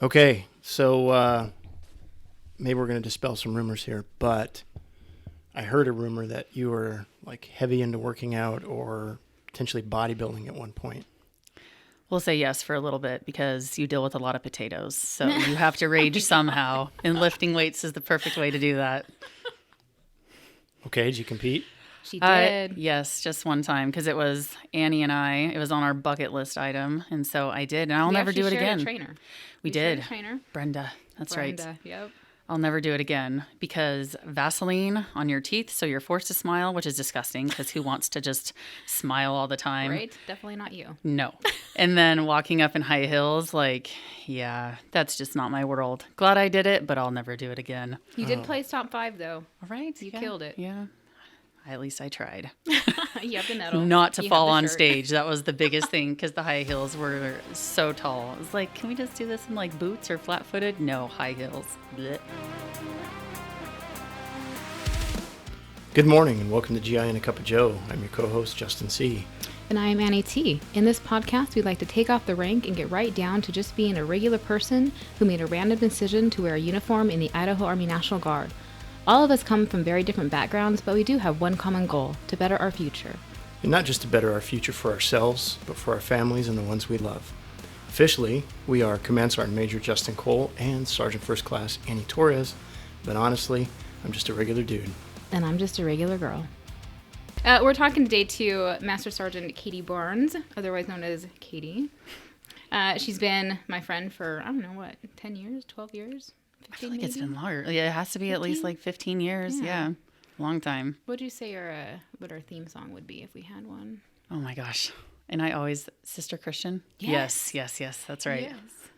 Okay, so maybe we're going to dispel some rumors here, but I heard a rumor that you were like heavy into working out or potentially bodybuilding at one point. We'll say yes for a little bit because you deal with a lot of potatoes, so you have to rage somehow, and lifting weights is the perfect way to do that. Okay, did you compete? She did. Yes, just one time because it was Annie and I. It was on our bucket list item, and so I did, and I'll never do it again. A trainer. We did. Shared a trainer. Brenda, that's right. Yep. I'll never do it again because Vaseline on your teeth, so you're forced to smile, which is disgusting because who wants to just smile all the time? Right? Definitely not you. No. And then walking up in high heels, yeah, that's just not my world. Glad I did it, but I'll never do it again. You did place top 5, though. All right. You killed it. Yeah. At least I tried. You have the medal. Not to You fall have the on shirt. stage. That was the biggest thing because the high heels were so tall. I was like, can we just do this in like boots or flat-footed? No, high heels. Blech. Good morning and welcome to GI and a Cup of Joe. I'm your co-host, Justin C. And I am Annie T. In this podcast, we like to take off the rank and get right down to just being a regular person who made a random decision to wear a uniform in the Idaho Army National Guard. All of us come from very different backgrounds, but we do have one common goal, to better our future. And not just to better our future for ourselves, but for our families and the ones we love. Officially, we are Command Sergeant Major Justin Cole and Sergeant First Class Annie Torres, but honestly, I'm just a regular dude. And I'm just a regular girl. We're talking today to Master Sergeant Katie Barnes, otherwise known as Katie. She's been my friend for, 10 years, 12 years? I feel like it's been longer. Yeah, it has to be 15? At least like 15 years. Yeah. Long time. What would you say what our theme song would be if we had one? Oh my gosh. And I always, Sister Christian? Yes. Yes. That's right. Yes.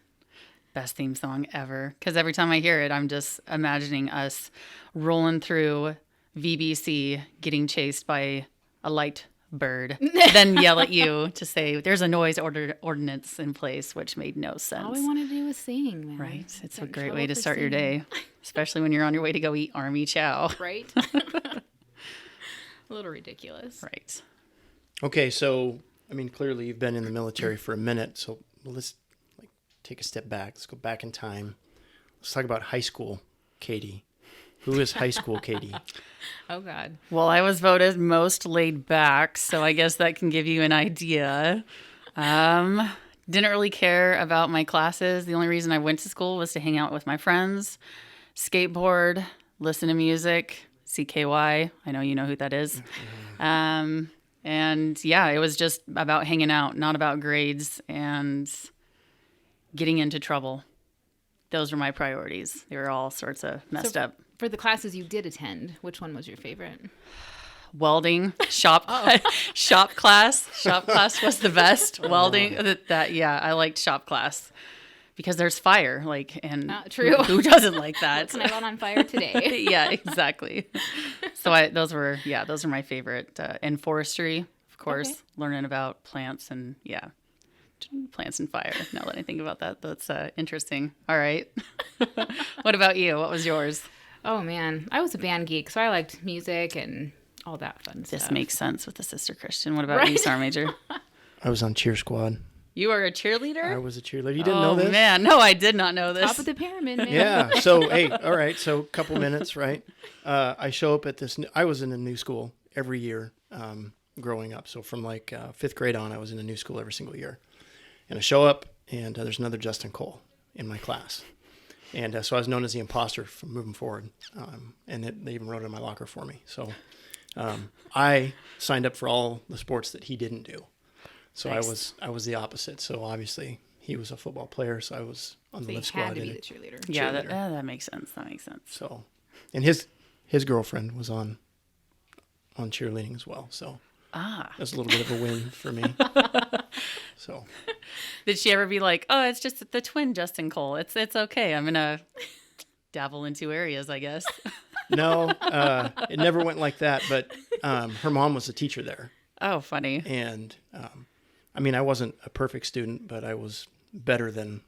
Best theme song ever. Because every time I hear it, I'm just imagining us rolling through VBC, getting chased by a light bird, then yell at you to say there's a noise ordinance in place, which made no sense. All we want to do is sing, man. Right. It's a great way to start your day, especially when you're on your way to go eat Army chow. Right? A little ridiculous. Right. Okay, so, clearly you've been in the military for a minute, so let's take a step back. Let's go back in time. Let's talk about high school, Katie. Who is high school Katie? Oh, God. Well, I was voted most laid back, so I guess that can give you an idea. Didn't really care about my classes. The only reason I went to school was to hang out with my friends, skateboard, listen to music, CKY. I know you know who that is. And yeah, it was just about hanging out, not about grades and getting into trouble. Those were my priorities. They were all sorts of messed up. For the classes you did attend, which one was your favorite? Welding, shop class. Shop class was the best. Welding, I liked shop class because there's fire, true. Who doesn't like that? What's not on fire today? Yeah, exactly. So those were my favorite. And forestry, of course, learning about plants and plants and fire. Now that I think about that, that's interesting. All right. What about you? What was yours? Oh, man. I was a band geek, so I liked music and all that fun stuff. This makes sense with the Sister Christian. What about you, Sergeant Major? I was on cheer squad. You were a cheerleader? I was a cheerleader. You didn't know this? Oh, man. No, I did not know this. Top of the pyramid, man. Yeah. So, hey, all right. So, a couple minutes, right? I show up at this. I was in a new school every year growing up. So, from fifth grade on, I was in a new school every single year. And I show up, and there's another Justin Cole in my class. And so I was known as the imposter from moving forward. And they even wrote it in my locker for me. So I signed up for all the sports that he didn't do. So nice. I was the opposite. So obviously he was a football player, so I was on the lift squad. Had to be the cheerleader. Yeah, that makes sense. That makes sense. So, and his girlfriend was on cheerleading as well. So that was a little bit of a win for me. So, did she ever be like, "Oh, it's just the twin Justin Cole. It's okay. I'm gonna dabble in two areas, I guess." No, it never went like that. But her mom was a teacher there. Oh, funny. And I wasn't a perfect student, but I was better than,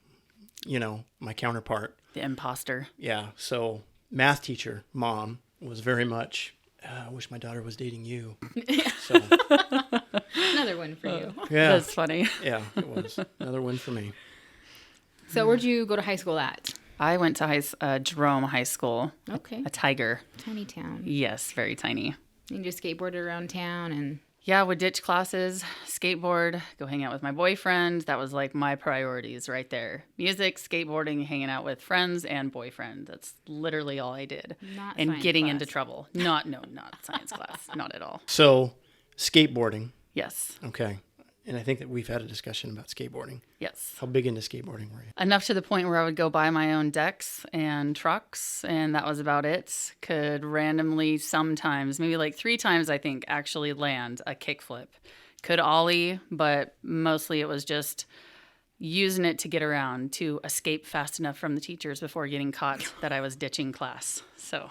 my counterpart. The imposter. Yeah. So, math teacher, mom, was very much. I wish my daughter was dating you. So, another win for you. Yeah. That's funny. Yeah, it was. Another win for me. So where'd you go to high school at? I went to Jerome High School. Okay. A Tiger. Tiny town. Yes, very tiny. You just skateboarded around town and... Yeah, would ditch classes, skateboard, go hang out with my boyfriend. That was like my priorities right there. Music, skateboarding, hanging out with friends and boyfriend. That's literally all I did. Not and science getting class. into trouble. Not science class. Not at all. So, skateboarding. Yes. Okay. And I think that we've had a discussion about skateboarding. Yes. How big into skateboarding were you? Enough to the point where I would go buy my own decks and trucks, and that was about it. Could randomly sometimes, maybe like 3 times, I think, actually land a kickflip. Could ollie, but mostly it was just using it to get around, to escape fast enough from the teachers before getting caught that I was ditching class. So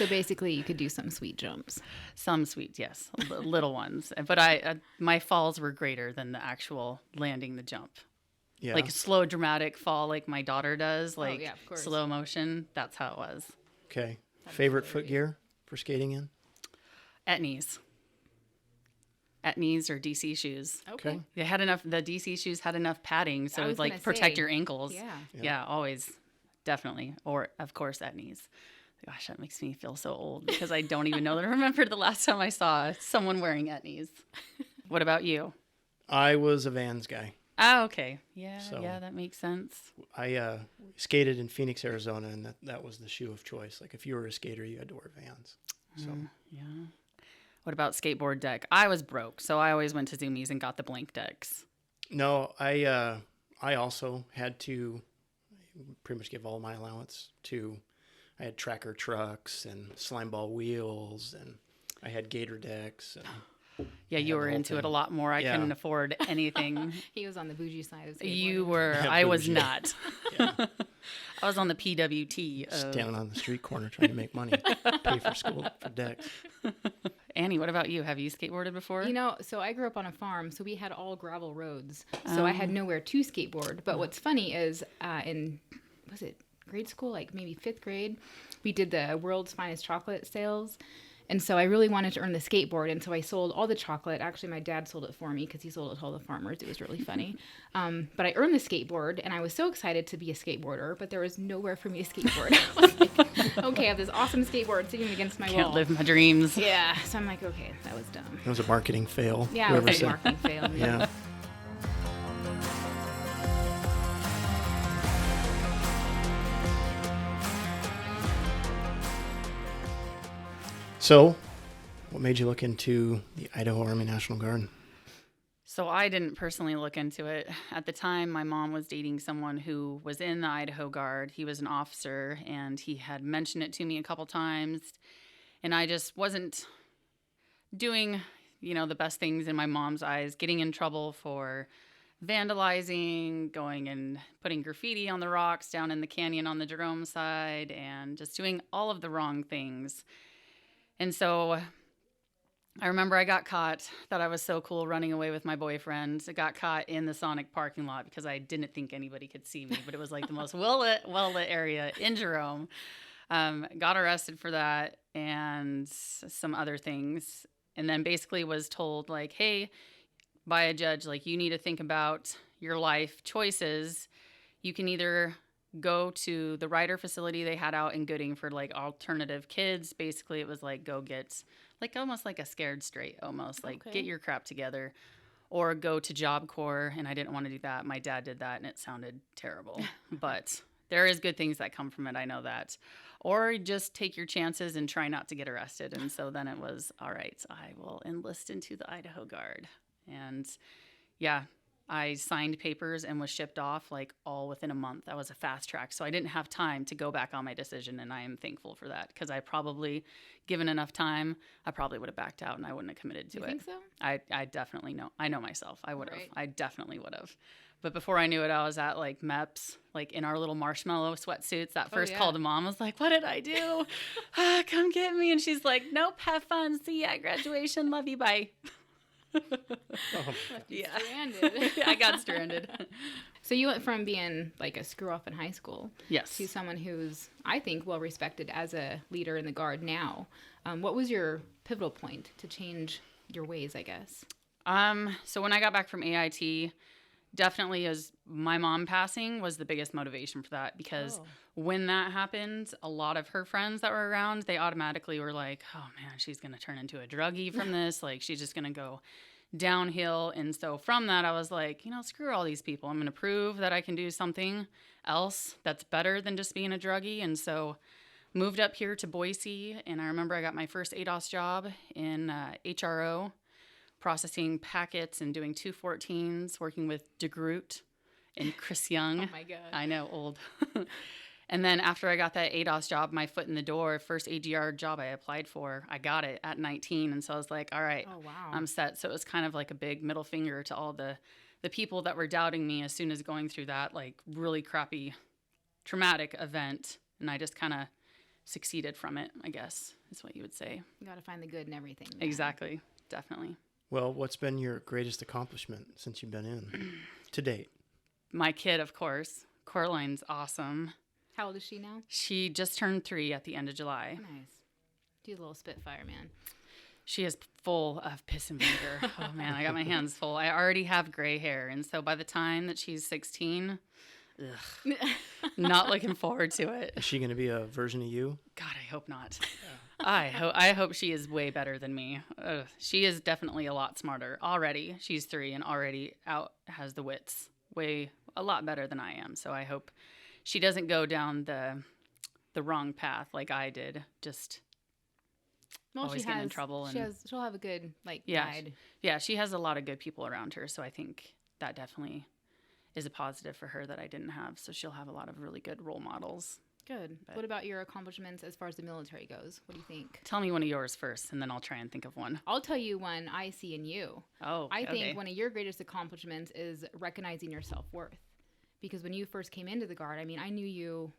basically you could do some sweet jumps. Some sweet, yes, little ones. But my falls were greater than the actual landing the jump. Yeah. Like a slow, dramatic fall like my daughter does, like yeah, of course. slow motion. That's how it was. Okay. Favorite foot gear for skating in? At knees. At knees or DC shoes. Okay. They had enough, the DC shoes had enough padding so I it was would like gonna protect say, your ankles. yeah. Yeah, always. Definitely. Or, of course, at knees. Gosh, that makes me feel so old because I don't even know that I remember the last time I saw someone wearing at knees. What about you? I was a Vans guy. Oh, okay. Yeah, So- yeah, that makes sense. I skated in Phoenix, Arizona, and that was the shoe of choice. Like if you were a skater, you had to wear Vans. So Yeah. What about skateboard deck? I was broke, so I always went to Zoomies and got the blank decks. no, I also had to pretty much give all my allowance to. I had tracker trucks and slime ball wheels, and I had gator decks. And Yeah, you the were whole into it thing. a lot more. I Yeah. couldn't afford anything. He was on the bougie side of skateboarding. You were. Yeah, I was bougie. not. yeah, I was on the PWT. standing on the street corner trying to make money, pay for school for decks. Annie, what about you? Have you skateboarded before? You know, so I grew up on a farm, so we had all gravel roads. So I had nowhere to skateboard. But what's funny is was it grade school, like maybe 5th grade, we did the world's finest chocolate sales. And so I really wanted to earn the skateboard. And so I sold all the chocolate. Actually, my dad sold it for me because he sold it to all the farmers. It was really funny. But I earned the skateboard, and I was so excited to be a skateboarder, but there was nowhere for me to skateboard. I was like, okay, I have this awesome skateboard sitting against my Can't wall. live my dreams. Yeah. So I'm like, okay, that was dumb. It was a marketing fail. Yeah, it Whoever was a said- marketing fail. Yeah. So, what made you look into the Idaho Army National Guard? So I didn't personally look into it. At the time, my mom was dating someone who was in the Idaho Guard. He was an officer, and he had mentioned it to me a couple times. And I just wasn't doing, the best things in my mom's eyes, getting in trouble for vandalizing, going and putting graffiti on the rocks down in the canyon on the Jerome side, and just doing all of the wrong things. And so I remember I got caught, thought I was so cool running away with my boyfriend. I got caught in the Sonic parking lot because I didn't think anybody could see me, but it was like the most well-lit area in Jerome. Got arrested for that and some other things. And then basically was told like, hey, by a judge, like you need to think about your life choices. You can either go to the Ryder facility they had out in Gooding for like alternative kids. Basically, it was like go get like almost like a scared straight, almost like Okay. get your crap together, or go to Job Corps. And I didn't want to do that. My dad did that, and it sounded terrible. But there is good things that come from it. I know that. Or just take your chances and try not to get arrested. And so then it was, all right, I will enlist into the Idaho Guard. And yeah, I signed papers and was shipped off like all within a month. That was a fast track. So I didn't have time to go back on my decision. And I am thankful for that because I probably, given enough time, I probably would have backed out and I wouldn't have committed to You it. think so? I definitely know. I know myself. I would have. Right. I definitely would have. But before I knew it, I was at like MEPS, like in our little marshmallow sweatsuits. That first yeah. call to mom was like, what did I do? Come get me. And she's like, nope, have fun. See you at graduation. Love you. Bye. Yeah. Stranded. I got stranded. So you went from being like a screw off in high school Yes. to someone who's, I think, well respected as a leader in the Guard now. What was your pivotal point to change your ways, I guess? So when I got back from AIT, definitely is my mom passing was the biggest motivation for that, because when that happened, a lot of her friends that were around, they automatically were like, oh man, she's going to turn into a druggie from this. Like, she's just going to go downhill. And so from that, I was like, screw all these people. I'm going to prove that I can do something else that's better than just being a druggie. And so moved up here to Boise. And I remember I got my first ADOS job in HRO, processing packets and doing 214s, working with DeGroot and Chris Young. Oh my God. I know, old. And then after I got that ADOS job, my foot in the door, first AGR job I applied for, I got it at 19. And so I was like, all right, I'm set. So it was kind of like a big middle finger to all the people that were doubting me as soon as going through that like really crappy, traumatic event. And I just kind of succeeded from it, I guess, is what you would say. You got to find the good in everything. Man. Exactly. Definitely. Well, what's been your greatest accomplishment since you've been in to date? My kid, of course. Coraline's awesome. How old is she now? She just turned 3 at the end of July. Nice. She's a little Spitfire, man. She is full of piss and vinegar. Oh, man, I got my hands full. I already have gray hair. And so by the time that she's 16, not looking forward to it. Is she going to be a version of you? God, I hope not. Yeah. I hope she is way better than me. She is definitely a lot smarter already. She's 3 and already has the wits a lot better than I am. So I hope she doesn't go down the wrong path like I did. Just always getting in trouble. She'll have a good guide. Yeah, she has a lot of good people around her. So I think that definitely is a positive for her that I didn't have. So she'll have a lot of really good role models. Good. But what about your accomplishments as far as the military goes? What do you think? Tell me one of yours first, and then I'll try and think of one. I'll tell you one I see in you. I think one of your greatest accomplishments is recognizing your self-worth. Because when you first came into the Guard, I mean, I knew you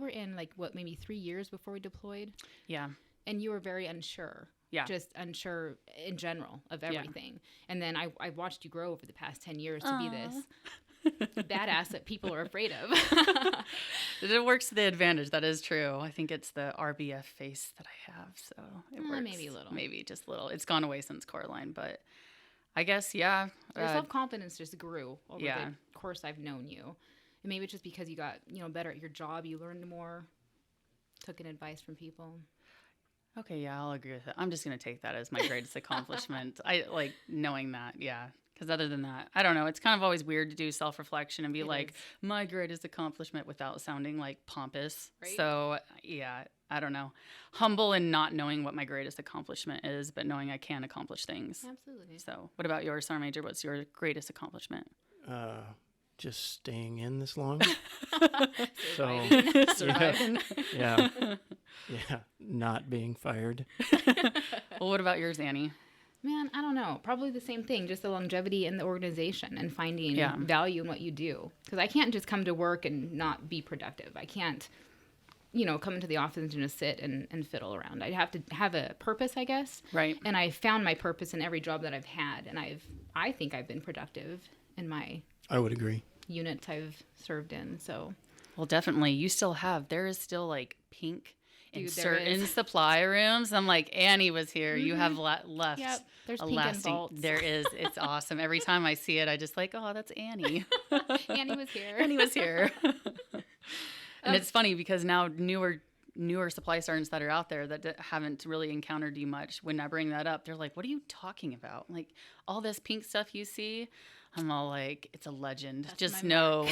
were in maybe 3 years before we deployed? Yeah. And you were very unsure. Yeah. Just unsure in general of everything. Yeah. And then I watched you grow over the past 10 years to be this badass that people are afraid of. It works to the advantage. That is true. I think it's the RBF face that I have. So it works. Maybe a little. Maybe just a little. It's gone away since Coraline, but I guess, yeah. Your self-confidence just grew over the course I've known you. And maybe it's just because you got, better at your job. You learned more, took in advice from people. Okay, yeah, I'll agree with that. I'm just going to take that as my greatest accomplishment. I like knowing that, yeah. Because other than that, I don't know. It's kind of always weird to do self-reflection and be my greatest accomplishment without sounding like pompous. Right? So, yeah, I don't know. Humble and not knowing what my greatest accomplishment is, but knowing I can accomplish things. Absolutely. So, what about yours, Sergeant Major? What's your greatest accomplishment? Just staying in this long. Surviving. Yeah, not being fired. Well, what about yours, Annie? Man, I don't know. Probably the same thing, just the longevity in the organization and finding value in what you do. Because I can't just come to work and not be productive. I can't, come into the office and just sit and fiddle around. I have to have a purpose, I guess. Right. And I found my purpose in every job that I've had. And I think I've been productive in my I would agree. Units I've served in. So, well, definitely. There is still pink in certain supply rooms. I'm like, Annie was here. Mm-hmm. You have left. Yep, there's pink in vaults. There is. It's awesome. Every time I see it, I just oh, that's Annie. Annie was here. Annie was here. And it's funny because now newer supply sergeants that are out there that haven't really encountered you much, when I bring that up, they're like, what are you talking about? Like, all this pink stuff you see? I'm all like, it's a legend. That's just know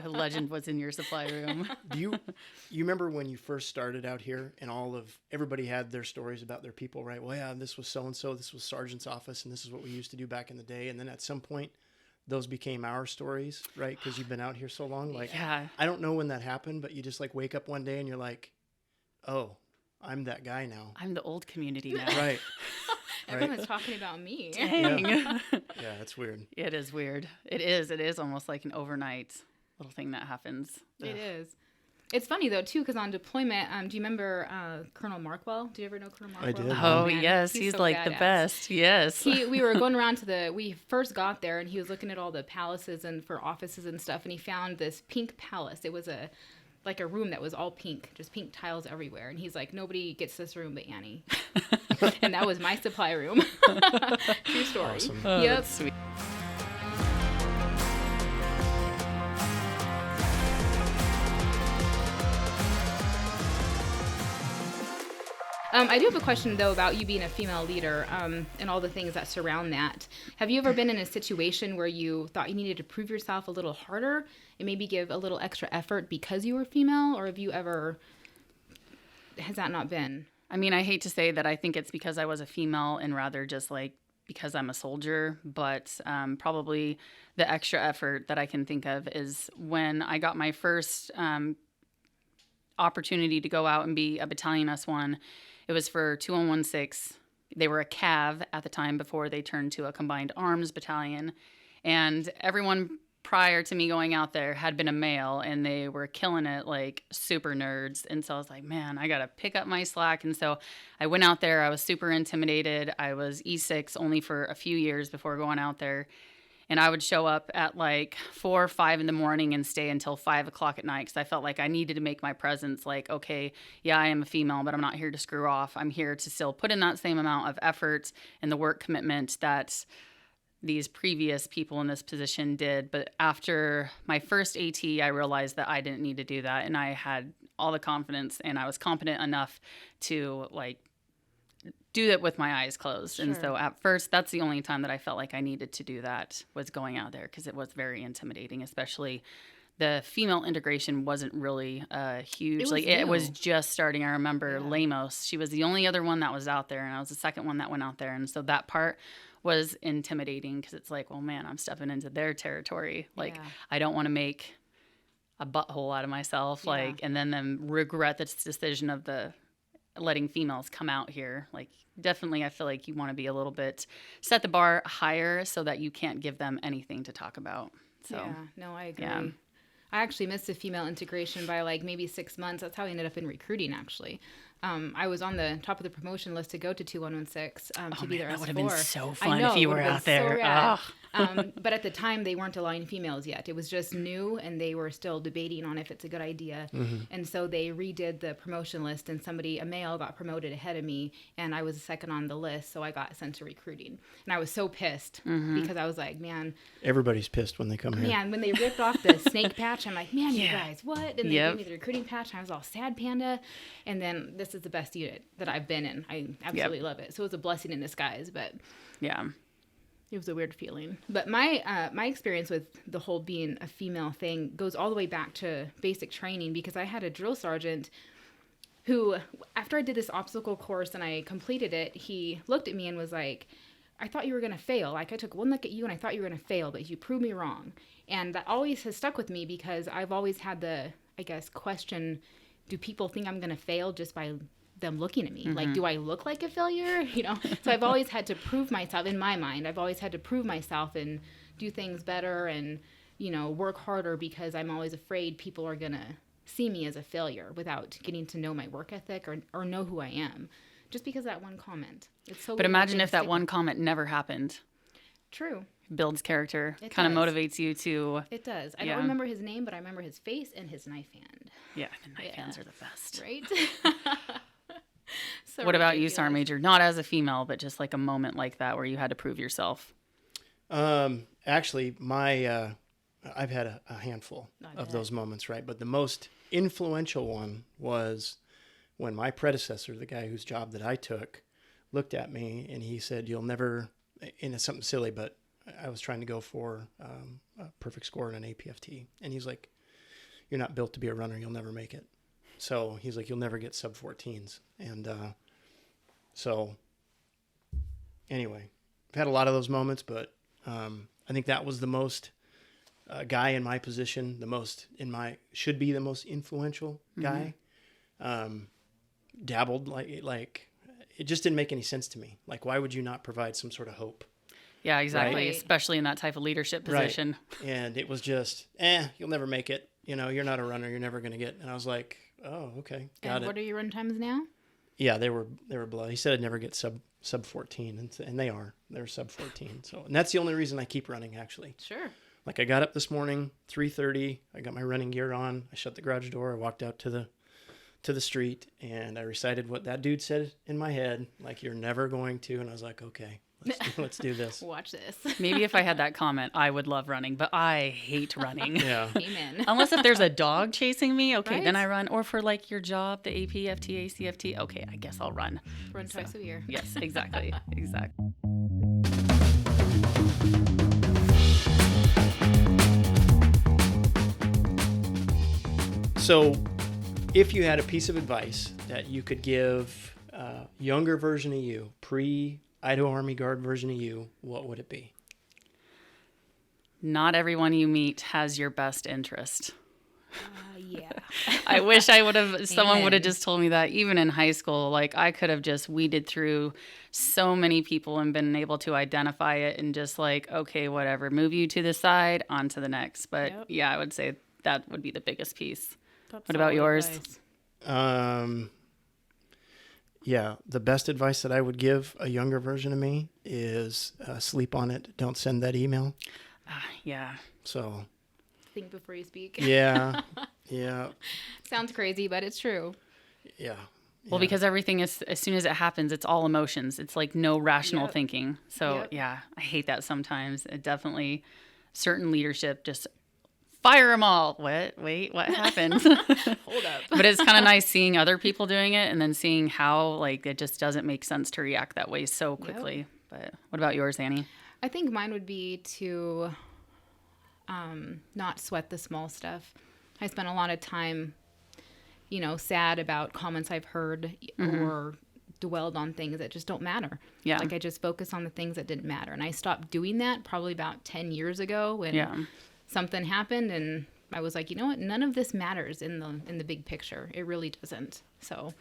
a legend was in your supply room. Do you remember when you first started out here and everybody had their stories about their people, right? Well, yeah, this was so-and-so, this was sergeant's office, and this is what we used to do back in the day. And then at some point, those became our stories, right? Because you've been out here so long. I don't know when that happened, but you just wake up one day and you're like, oh, I'm that guy now. I'm the old community now. Right. Everyone's talking about me. Dang. Yeah, that's weird. It is weird. It is almost like an overnight little thing that happens. It is. It's funny, though, too, because on deployment, do you remember Colonel Markwell? Do you ever know Colonel Markwell? I did. Oh, man, yes. He's so the best. Yes. We were going around we first got there, and he was looking at all the palaces and for offices and stuff, and he found this pink palace. It was a room that was all pink, just pink tiles everywhere. And he's like, nobody gets this room but Annie. And that was my supply room. True story. Awesome. Oh, yep. That's sweet. I do have a question, though, about you being a female leader and all the things that surround that. Have you ever been in a situation where you thought you needed to prove yourself a little harder and maybe give a little extra effort because you were female? Or has that not been? I mean, I hate to say that I think it's because I was a female and rather just like because I'm a soldier, but probably the extra effort that I can think of is when I got my first opportunity to go out and be a battalion S1. It was for 2116. They were a CAV at the time before they turned to a combined arms battalion. And everyone prior to me going out there had been a male, and they were killing it like super nerds. And so I was like, man, I got to pick up my slack. And so I went out there. I was super intimidated. I was E6 only for a few years before going out there. And I would show up at like 4 or 5 in the morning and stay until 5 o'clock at night because I felt like I needed to make my presence like, okay, yeah, I am a female, but I'm not here to screw off. I'm here to still put in that same amount of effort and the work commitment that these previous people in this position did. But after my first AT, I realized that I didn't need to do that. And I had all the confidence and I was competent enough to like do that with my eyes closed. Sure. And so at first, that's the only time that I felt like I needed to do that was going out there because it was very intimidating, especially the female integration wasn't really huge. It was just starting. I remember Lamos. She was the only other one that was out there, and I was the second one that went out there. And so that part was intimidating because it's like, well, man, I'm stepping into their territory. Like, I don't want to make a butthole out of myself, and then regret this decision of letting females come out here. Like, definitely, I feel like you want to be a little bit, set the bar higher so that you can't give them anything to talk about. So, yeah, no, I agree. Yeah. I actually missed the female integration by like maybe 6 months. That's how I ended up in recruiting, actually. I was on the top of the promotion list to go to 2116 to be their S4. That would have been so fun if you were out there. But at the time, they weren't allowing females yet. It was just new, and they were still debating on if it's a good idea. Mm-hmm. And so they redid the promotion list, and a male got promoted ahead of me, and I was second on the list, so I got sent to recruiting. And I was so pissed because I was like, man. Everybody's pissed when they come here. Yeah, and when they ripped off the snake patch, I'm like, man, you guys, what? And they gave me the recruiting patch, and I was all sad panda. And then this is the best unit that I've been in. I absolutely love it. So it was a blessing in disguise, but yeah, it was a weird feeling. But my experience with the whole being a female thing goes all the way back to basic training because I had a drill sergeant who, after I did this obstacle course and I completed it, he looked at me and was like, I thought you were going to fail. Like, I took one look at you and I thought you were going to fail, but you proved me wrong. And that always has stuck with me because I've always had the, I guess, question, do people think I'm going to fail just by them looking at me? Mm-hmm. Like, do I look like a failure? You know? So I've always had to prove myself, in my mind, I've always had to prove myself and do things better and, you know, work harder because I'm always afraid people are going to see me as a failure without getting to know my work ethic or know who I am. Just because of that one comment. It's so. But imagine if that one comment never happened. True. Builds character. Kind of motivates you to. It does. I don't remember his name, but I remember his face and his knife hand. Yeah, the knife hands are the best. Right? So what about you, Sergeant Major? Not as a female, but just like a moment like that where you had to prove yourself. Actually, I've had a handful of those moments, right? But the most influential one was when my predecessor, the guy whose job that I took, looked at me and he said, you'll never, and it's something silly, but I was trying to go for a perfect score in an APFT. And he's like, you're not built to be a runner. You'll never make it. So he's like, you'll never get sub 14s. And so anyway, I've had a lot of those moments, but I think that was the most guy in my position, should be the most influential guy. Dabbled like it just didn't make any sense to me. Like, why would you not provide some sort of hope? Yeah, exactly. Right? Especially in that type of leadership position. Right. And it was just, you'll never make it. You know, you're not a runner. You're never going to get. And I was like, oh, okay, got it. What are your run times now? Yeah, they were blood. He said I'd never get sub 14, and they're sub 14. So, and that's the only reason I keep running, actually. Sure. Like, I got up this morning, 3:30. I got my running gear on. I shut the garage door. I walked out to the street, and I recited what that dude said in my head, like, you're never going to. And I was like, okay, Let's do this. Watch this. Maybe if I had that comment, I would love running, but I hate running. Yeah. Amen. Unless if there's a dog chasing me, okay, then Right. I run. Or for like your job, the AP, FTA, CFT, okay, I guess I'll run. Run twice a year. Yes, exactly. Exactly. So, if you had a piece of advice that you could give younger version of you, pre-Idaho Army Guard version of you, what would it be? Not everyone you meet has your best interest. Yeah. I wish I would have, someone would have Amen. just told me that even in high school. Like I could have just weeded through so many people and been able to identify it and just like, okay, whatever, move you to the side, on to the next. But Yep. yeah, I would say that would be the biggest piece. That's What about solid yours? advice. Yeah, the best advice that I would give a younger version of me is sleep on it. Don't send that email. Yeah. So, Think before you speak. yeah, yeah, Sounds crazy, but it's true. yeah. Well, because everything is, as soon as it happens, it's all emotions. It's like no rational Yep. thinking. So Yep. yeah, I hate that sometimes. It definitely, certain leadership just fire them all. What? Wait, what happened? Hold up. But it's kind of nice seeing other people doing it and then seeing how like it just doesn't make sense to react that way so quickly. But what about yours, Annie? I think mine would be to not sweat the small stuff. I spent a lot of time, sad about comments I've heard or dwelled on things that just don't matter. Yeah. Like I just focus on the things that didn't matter. And I stopped doing that probably about 10 years ago when Yeah. something happened and I was like, you know what? None of this matters in the big picture. It really doesn't. So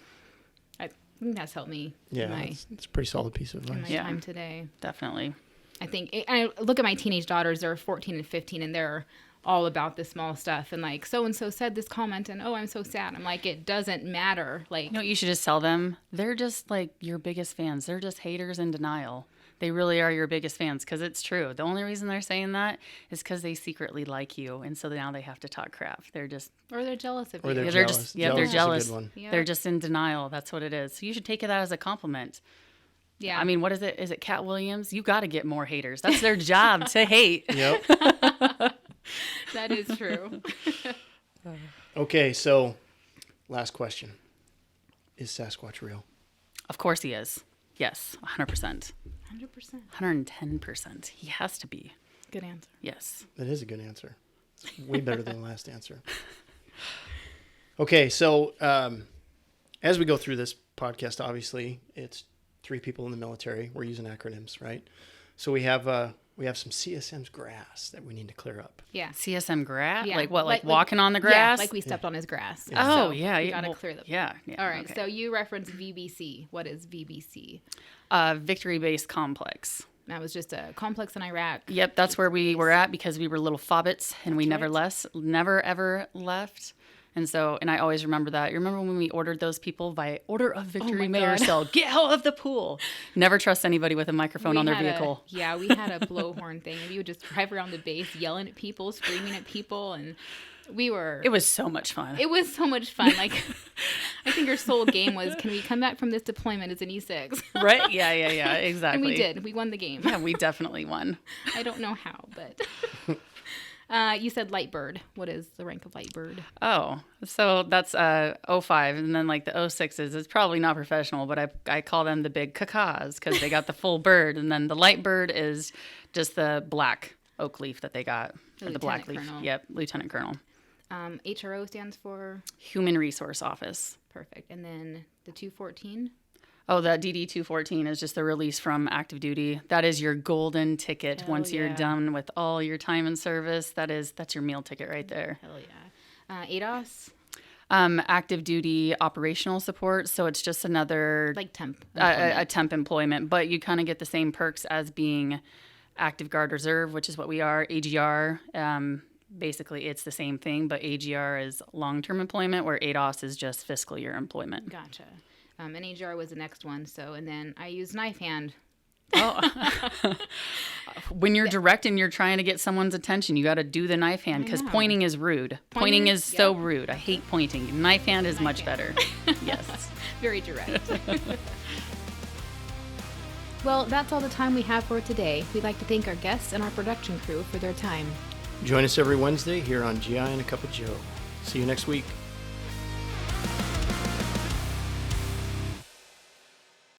I think that's helped me Yeah, in my, it's a pretty solid piece of in my advice. Yeah. time today. Definitely. I think I look at my teenage daughters, they're 14 and 15 and they're all about the small stuff and like so-and-so said this comment and oh, I'm so sad. I'm like, it doesn't matter. Like, You know what you should just tell them? They're just like your biggest fans. They're just haters in denial. They really are your biggest fans because it's true. The only reason they're saying that is because they secretly like you. And so now they have to talk crap. They're just, or they're jealous of Or you. they're Yeah, they're jealous. just- yeah, they're is a jealous. good one. Yeah. they're just in denial. That's what it is. So you should take that as a compliment. Yeah. I mean, what is it? Is it Cat Williams? You got to get more haters. That's their job to hate. Yep. that is true. Okay, so last question. Is Sasquatch real? Of course he is. Yes, 100%. 100%. 110%. He has to be. Good answer. Yes. That is a good answer. It's way better than the last answer. Okay, so as we go through this podcast, obviously it's 3 people in the military. We're using acronyms, right? So we have some CSM's grass that we need to clear up. Yeah. CSM grass? Yeah. Like what? Like walking on the grass? Yeah, like we stepped on his grass. Oh, So yeah. We got to clear them. Yeah. All right. okay. So you referenced VBC. What is VBC? Victory-based complex. That was just a complex in Iraq. Yep, that's where we were at because we were little fobbits and we That's never ever left. And so, and I always remember that. You remember when we ordered those people by order of Victory my Mayor God. Cell, get out of the pool. Never trust anybody with a microphone on their vehicle. We had a blowhorn thing. We would just drive around the base yelling at people, screaming at people. And It was so much fun. it was so much fun. Like, I think our sole game was, can we come back from this deployment as an E6? Right? Yeah, exactly. And we did. We won the game. Yeah, we definitely won. I don't know how, but you said light bird. What is the rank of light bird? Oh, so that's 05. And then like the 06s, it's probably not professional, but I call them the big cacas because they got the full bird. And then the light bird is just the black oak leaf that they got. Or the black leaf. Lieutenant Colonel. Yep, Lieutenant Colonel. HRO stands for Human Resource Office. perfect. And then the 214. Oh, that DD 214 is just the release from active duty. That is your golden ticket. Hell Once you're yeah. done with all your time in service, that's your meal ticket right there. Hell yeah. ADOS, Active duty operational support. So it's just another like temp. a temp employment, but you kind of get the same perks as being active guard reserve, which is what we are. AGR, basically it's the same thing, but AGR is long-term employment, where ADOS is just fiscal year employment. Gotcha. And AGR was the next one. So, and then I use knife hand. When you're direct and you're trying to get someone's attention, you got to do the knife hand because know. pointing is rude. Pointing is Yep. so rude. I hate pointing. Knife hand is much hand. better. Yes. Very direct. Well, that's all the time we have for today. We'd like to thank our guests and our production crew for their time. Join us every Wednesday here on GI and a Cup of Joe. See you next week.